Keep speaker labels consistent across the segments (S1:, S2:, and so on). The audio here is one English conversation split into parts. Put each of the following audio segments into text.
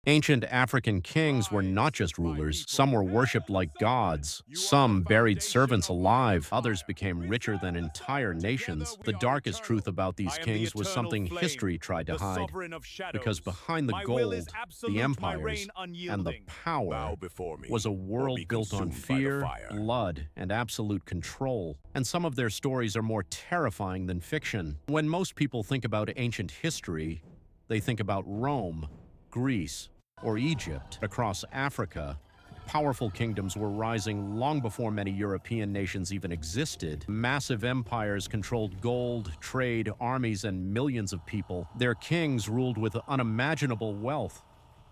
S1: Ancient African kings were not just rulers. Some were worshipped like gods. Some buried servants alive. Others became richer than entire nations. The darkest truth about these kings was something history tried to hide. Because behind the gold, the empires, and the power was a world built on fear, blood, and absolute control. And some of their stories are more terrifying than fiction. When most people think about ancient history, they think about Rome, Greece, or Egypt. Across Africa, powerful kingdoms were rising long before many European nations even existed. Massive empires controlled gold, trade, armies, and millions of people. Their kings ruled with unimaginable wealth.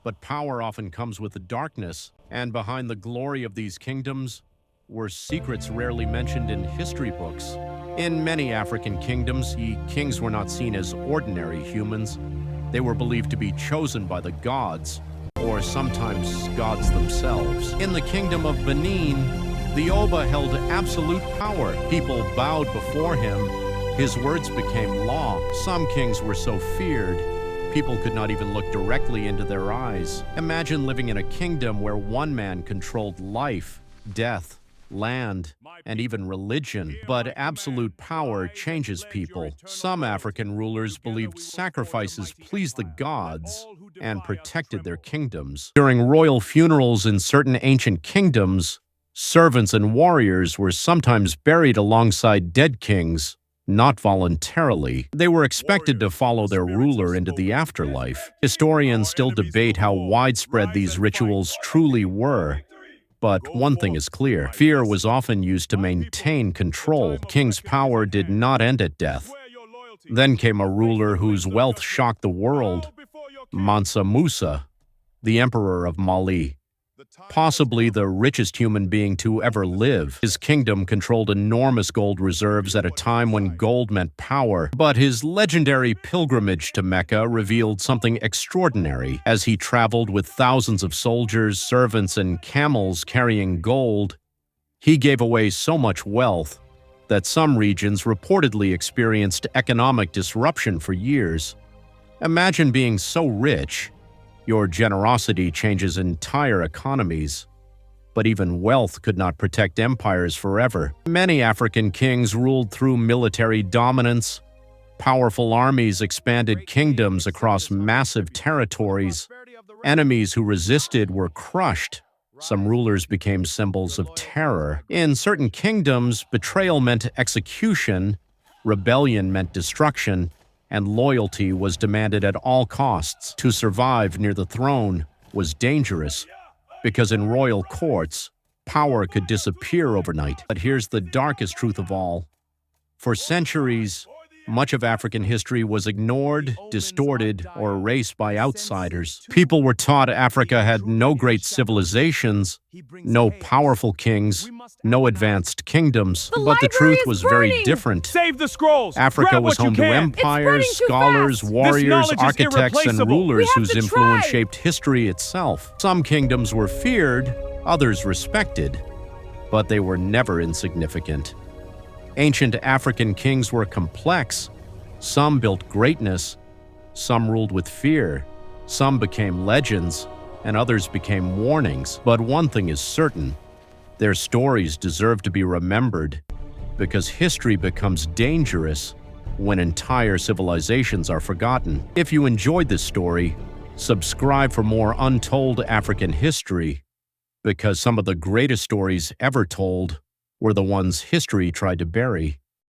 S1: But power often comes with the darkness, and behind the glory of these kingdoms were secrets rarely mentioned in history books. In many African kingdoms, kings were not seen as ordinary humans. They were believed to be chosen by the gods, or sometimes gods themselves. In the kingdom of Benin, the Oba held absolute power. People bowed before him. His words became law. Some kings were so feared, people could not even look directly into their eyes. Imagine living in a kingdom where one man controlled life, death, land, and even religion. But absolute power changes people. Some African rulers believed sacrifices pleased the gods and protected their kingdoms. During royal funerals in certain ancient kingdoms, servants and warriors were sometimes buried alongside dead kings, not voluntarily. They were expected to follow their ruler into the afterlife. Historians still debate how widespread these rituals truly were. But one thing is clear, fear was often used to maintain control. King's power did not end at death. Then came a ruler whose wealth shocked the world, Mansa Musa, the emperor of Mali. Possibly the richest human being to ever live. His kingdom controlled enormous gold reserves at a time when gold meant power. But his legendary pilgrimage to Mecca revealed something extraordinary. As he traveled with thousands of soldiers, servants, and camels carrying gold, he gave away so much wealth that some regions reportedly experienced economic disruption for years. Imagine being so rich, your generosity changes entire economies. But even wealth could not protect empires forever. Many African kings ruled through military dominance. Powerful armies expanded kingdoms across massive territories. Enemies who resisted were crushed. Some rulers became symbols of terror. In certain kingdoms, betrayal meant execution, rebellion meant destruction, and loyalty was demanded at all costs. To survive near the throne was dangerous, because in royal courts, power could disappear overnight. But here's the darkest truth of all. For centuries, much of African history was ignored, distorted, or erased by outsiders. People were taught Africa had no great civilizations, no powerful kings, no advanced kingdoms. But the truth was very different.
S2: Save the scrolls!
S1: Africa was home to empires, scholars, warriors, architects, and rulers whose influence shaped history itself. Some kingdoms were feared, others respected, but they were never insignificant. Ancient African kings were complex. Some built greatness, some ruled with fear, some became legends, and others became warnings. But one thing is certain, their stories deserve to be remembered, because history becomes dangerous when entire civilizations are forgotten. If you enjoyed this story, subscribe for more untold African history, because some of the greatest stories ever told were the ones history tried to bury.